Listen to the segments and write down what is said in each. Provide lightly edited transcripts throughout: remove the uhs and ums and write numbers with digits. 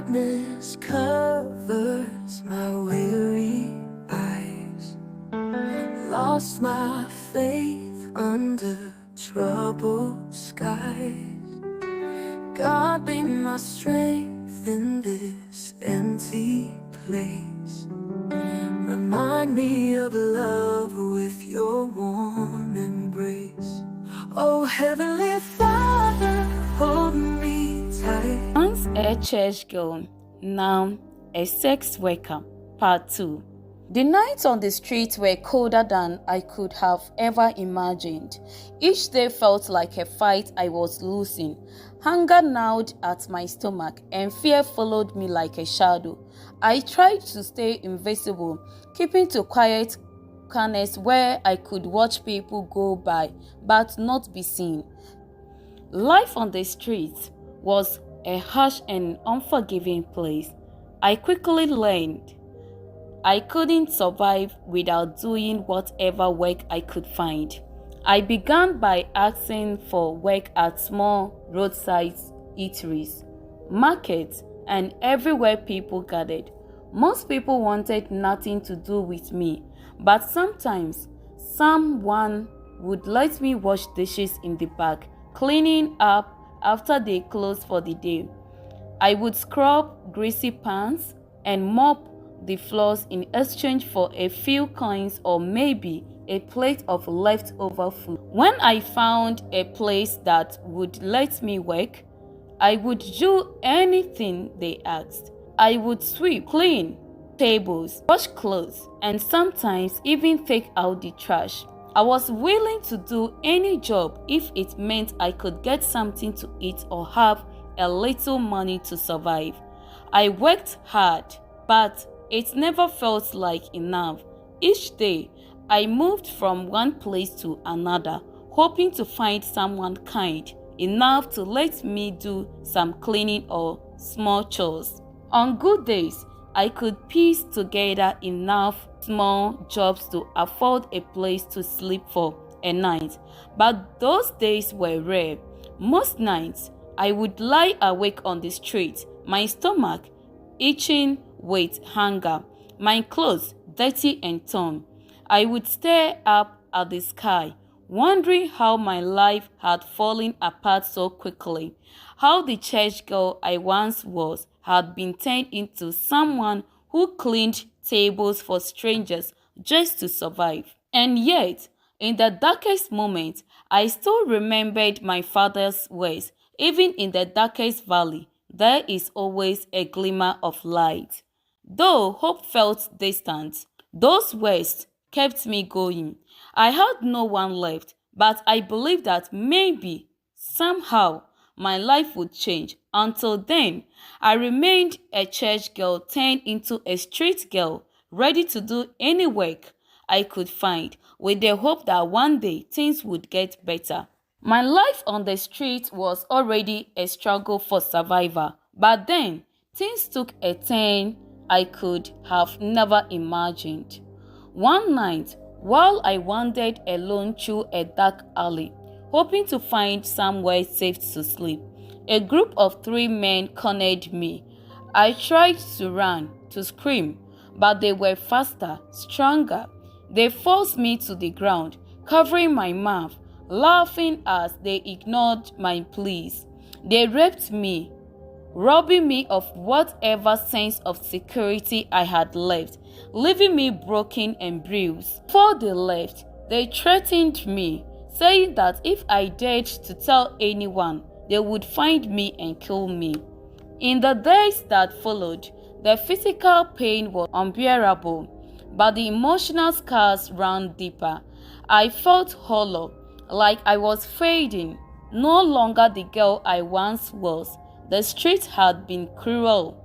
Darkness covers my weary eyes. Lost my faith under troubled skies. God be my strength in this empty place. Remind me of love with your warm embrace. Oh, Heavenly Father, hold me tight. Once a church girl, now a sex worker. Part 2. The nights on the streets were colder than I could have ever imagined. Each day felt like a fight I was losing. Hunger gnawed at my stomach and fear followed me like a shadow. I tried to stay invisible, keeping to quiet corners where I could watch people go by but not be seen. Life on the streets was a harsh and unforgiving place. I quickly learned I couldn't survive without doing whatever work I could find. I began by asking for work at small roadside eateries, markets, and everywhere people gathered. Most people wanted nothing to do with me, but sometimes someone would let me wash dishes in the back, cleaning up after they closed for the day. I would scrub greasy pans and mop the floors in exchange for a few coins or maybe a plate of leftover food. When I found a place that would let me work, I would do anything they asked. I would sweep, clean tables, wash clothes, and sometimes even take out the trash. I was willing to do any job if it meant I could get something to eat or have a little money to survive. I worked hard, but it never felt like enough. Each day, I moved from one place to another, hoping to find someone kind enough to let me do some cleaning or small chores. On good days, I could piece together enough small jobs to afford a place to sleep for a night, but those days were rare. Most nights, I would lie awake on the street, my stomach itching with hunger, my clothes dirty and torn. I would stare up at the sky, wondering how my life had fallen apart so quickly, how the church girl I once was had been turned into someone who cleaned tables for strangers just to survive. And yet, in the darkest moment, I still remembered my father's words. Even in the darkest valley, there is always a glimmer of light. Though hope felt distant, those words kept me going. I had no one left, but I believed that maybe, somehow, my life would change. Until then, I remained a church girl turned into a street girl, ready to do any work I could find, with the hope that one day things would get better. My life on the street was already a struggle for survival, but then things took a turn I could have never imagined. One night, while I wandered alone through a dark alley, hoping to find somewhere safe to sleep, a group of 3 men cornered me. I tried to run, to scream, but they were faster, stronger. They forced me to the ground, covering my mouth, laughing as they ignored my pleas. They raped me, robbing me of whatever sense of security I had left, leaving me broken and bruised. Before they left, they threatened me, saying that if I dared to tell anyone, they would find me and kill me. In the days that followed, the physical pain was unbearable, but the emotional scars ran deeper. I felt hollow, like I was fading, no longer the girl I once was. The streets had been cruel,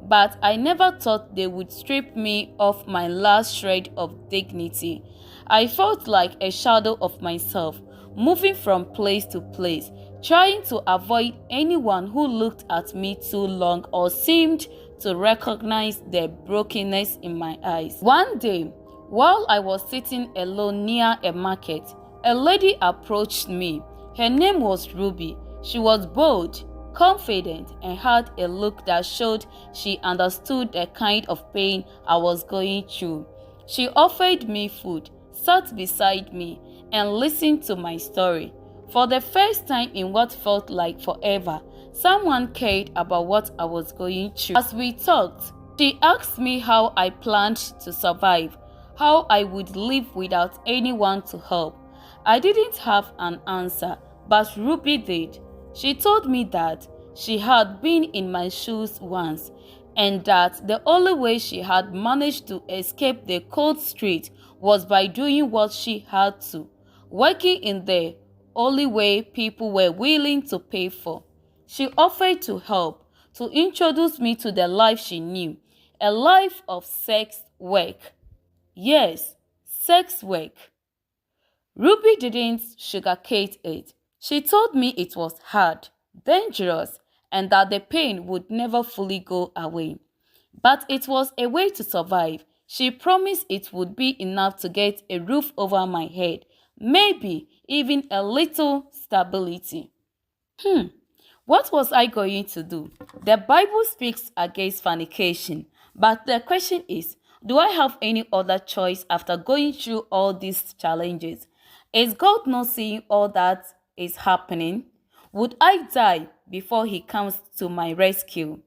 but I never thought they would strip me of my last shred of dignity. I felt like a shadow of myself, moving from place to place, trying to avoid anyone who looked at me too long or seemed to recognize the brokenness in my eyes. One day, while I was sitting alone near a market, a lady approached me. Her name was Ruby. She was bold, confident, and had a look that showed she understood the kind of pain I was going through. She offered me food, sat beside me, and listened to my story. For the first time in what felt like forever, someone cared about what I was going through. As we talked, she asked me how I planned to survive, how I would live without anyone to help. I didn't have an answer, but Ruby did. She told me that she had been in my shoes once, and that the only way she had managed to escape the cold street was by doing what she had to, working in the only way people were willing to pay for. She offered to help, to introduce me to the life she knew, a life of sex work. Yes, sex work. Ruby didn't sugarcoat it. She told me it was hard, dangerous, and that the pain would never fully go away. But it was a way to survive. She promised it would be enough to get a roof over my head, maybe even a little stability. What was I going to do? The Bible speaks against fornication, but the question is, do I have any other choice after going through all these challenges? Is God not seeing all that is happening? Would I die before He comes to my rescue?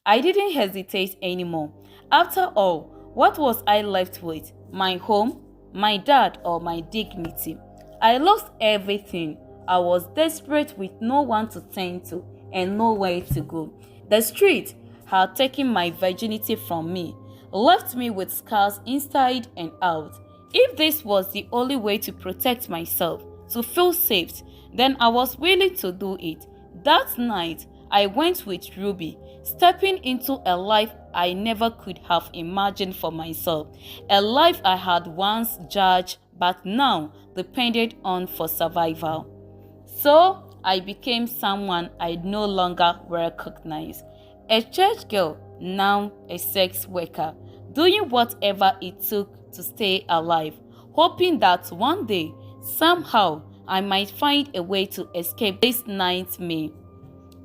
I didn't hesitate anymore. After all, what was I left with? My home, my dad, or my dignity? I lost everything. I was desperate with no one to turn to and nowhere to go. The street had taken my virginity from me, left me with scars inside and out. If this was the only way to protect myself, to feel safe, then I was willing to do it. That night, I went with Ruby, stepping into a life I never could have imagined for myself, a life I had once judged but now depended on for survival. So I became someone I no longer recognized. A church girl, now a sex worker, doing whatever it took to stay alive, hoping that one day, somehow, I might find a way to escape this nightmare.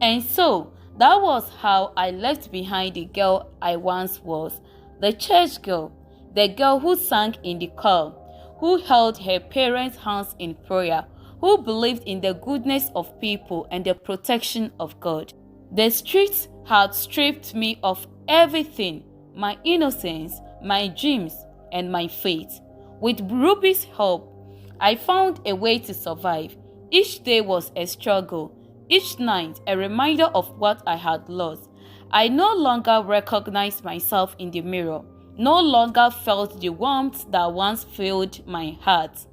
And so, that was how I left behind the girl I once was, the church girl, the girl who sang in the choir, who held her parents' hands in prayer, who believed in the goodness of people and the protection of God. The streets had stripped me of everything, my innocence, my dreams, and my faith. With Ruby's help, I found a way to survive. Each day was a struggle, each night a reminder of what I had lost. I no longer recognized myself in the mirror, no longer felt the warmth that once filled my heart.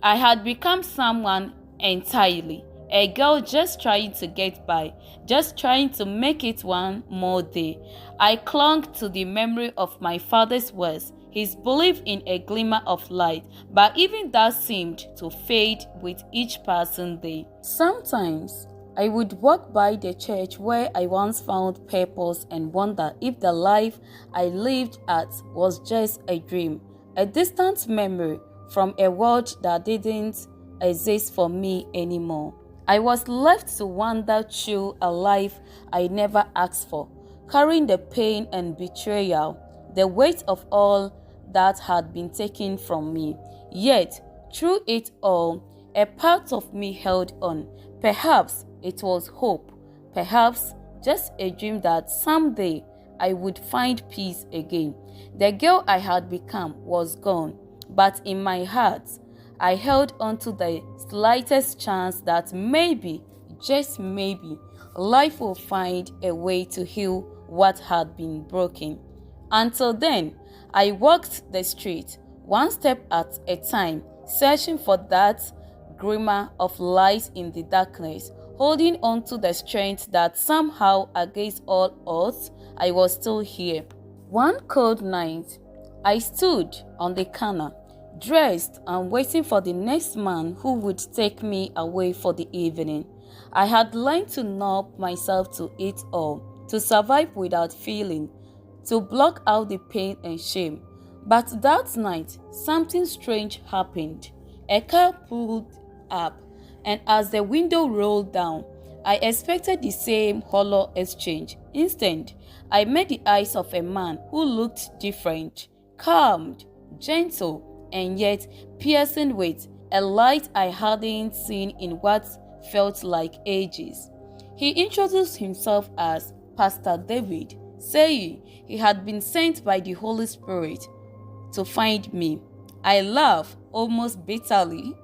I had become someone entirely, a girl just trying to get by, just trying to make it one more day. I clung to the memory of my father's words, his belief in a glimmer of light, but even that seemed to fade with each passing day. Sometimes, I would walk by the church where I once found purpose and wonder if the life I lived at was just a dream, a distant memory from a world that didn't exist for me anymore. I was left to wander through a life I never asked for, carrying the pain and betrayal, the weight of all that had been taken from me. Yet, through it all, a part of me held on. Perhaps it was hope, perhaps just a dream that someday I would find peace again. The girl I had become was gone, but in my heart, I held on to the slightest chance that maybe, just maybe, life will find a way to heal what had been broken. Until then, I walked the street, one step at a time, searching for that glimmer of light in the darkness, holding on to the strength that somehow, against all odds, I was still here. One cold night, I stood on the corner, dressed and waiting for the next man who would take me away for the evening. I had learned to numb myself to it all, to survive without feeling, to block out the pain and shame. But that night, something strange happened. A car pulled up, and as the window rolled down, I expected the same hollow exchange. Instead, I met the eyes of a man who looked different, calmed, gentle, and yet piercing with a light I hadn't seen in what felt like ages. He introduced himself as Pastor David, saying he had been sent by the Holy Spirit to find me. I laughed almost bitterly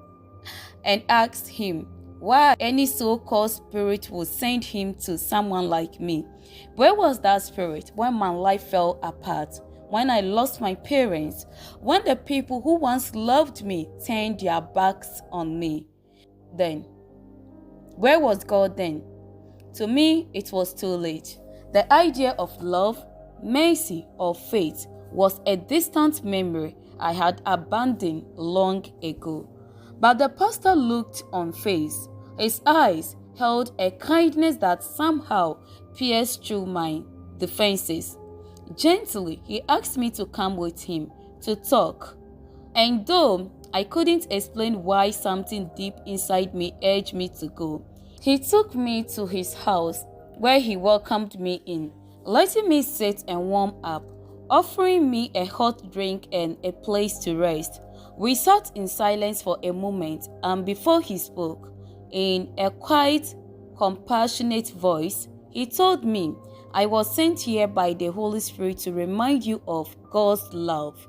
and asked him why any so-called spirit would send him to someone like me. Where was that spirit when my life fell apart, when I lost my parents, when the people who once loved me turned their backs on me? Then, where was God then? To me, it was too late. The idea of love, mercy, or faith was a distant memory I had abandoned long ago. But the pastor looked unfazed. His eyes held a kindness that somehow pierced through my defenses. Gently, he asked me to come with him to talk. And though I couldn't explain why, something deep inside me urged me to go. He took me to his house, where he welcomed me in, letting me sit and warm up, offering me a hot drink and a place to rest. We sat in silence for a moment, and before he spoke, in a quiet, compassionate voice, he told me, I was sent here by the Holy Spirit to remind you of God's love.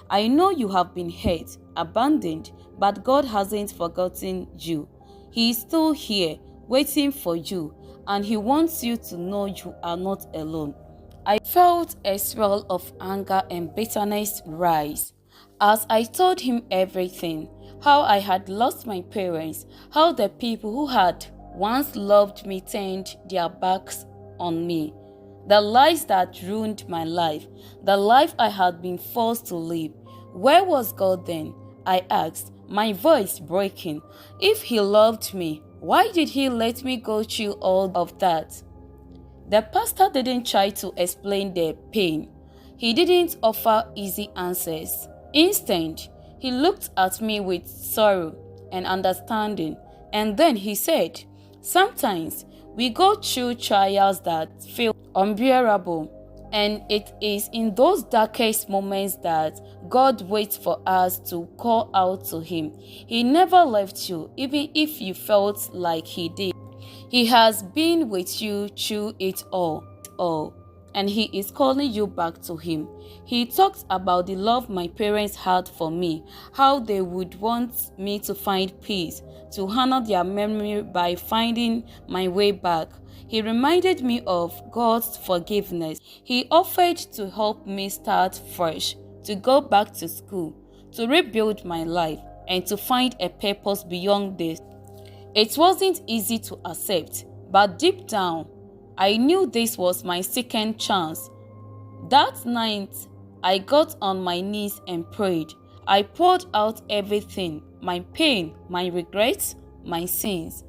I know you have been hurt, abandoned, but God hasn't forgotten you. He is still here, waiting for you, and he wants you to know you are not alone. I felt a swell of anger and bitterness rise as I told him everything, how I had lost my parents, how the people who had once loved me turned their backs on me, the lies that ruined my life, the life I had been forced to live. Where was God then? I asked, my voice breaking. If he loved me, why did he let me go through all of that? The pastor didn't try to explain the pain. He didn't offer easy answers. Instead, he looked at me with sorrow and understanding, and then he said, sometimes we go through trials that feel unbearable, and it is in those darkest moments that God waits for us to call out to him. He never left you, even if you felt like he did. He has been with you through it all, and he is calling you back to him. He talked about the love my parents had for me, how they would want me to find peace, to honor their memory by finding my way back. He reminded me of God's forgiveness. He offered to help me start fresh, to go back to school, to rebuild my life, and to find a purpose beyond this. It wasn't easy to accept, but deep down, I knew this was my second chance. That night, I got on my knees and prayed. I poured out everything, my pain, my regrets, my sins.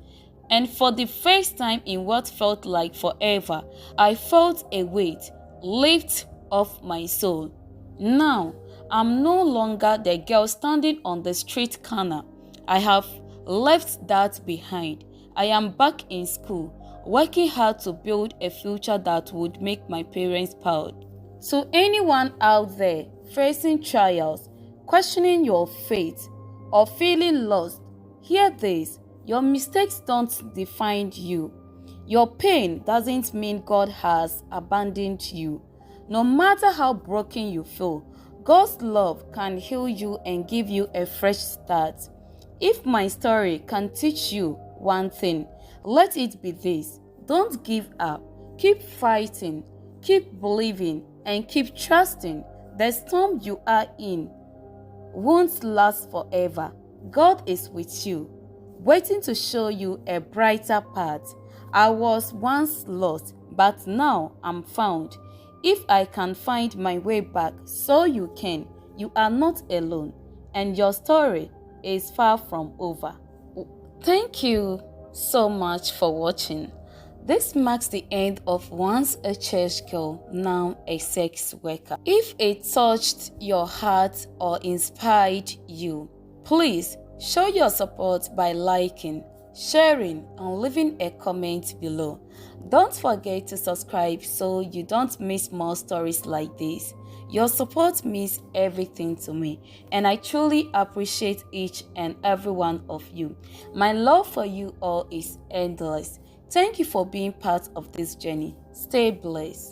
And for the first time in what felt like forever, I felt a weight lift off my soul. Now, I'm no longer the girl standing on the street corner. I have left that behind. I am back in school, working hard to build a future that would make my parents proud. So anyone out there facing trials, questioning your faith, or feeling lost, hear this. Your mistakes don't define you. Your pain doesn't mean God has abandoned you. No matter how broken you feel, God's love can heal you and give you a fresh start. If my story can teach you one thing, let it be this. Don't give up. Keep fighting, keep believing, and keep trusting. The storm you are in won't last forever. God is with you, waiting to show you a brighter path. I was once lost, but now I'm found. If I can find my way back, so you can. You are not alone, and your story is far from over. Thank you so much for watching. This marks the end of Once a Church Girl, Now a Sex Worker. If it touched your heart or inspired you, please show your support by liking, sharing, and leaving a comment below. Don't forget to subscribe so you don't miss more stories like this. Your support means everything to me, and I truly appreciate each and every one of you. My love for you all is endless. Thank you for being part of this journey. Stay blessed.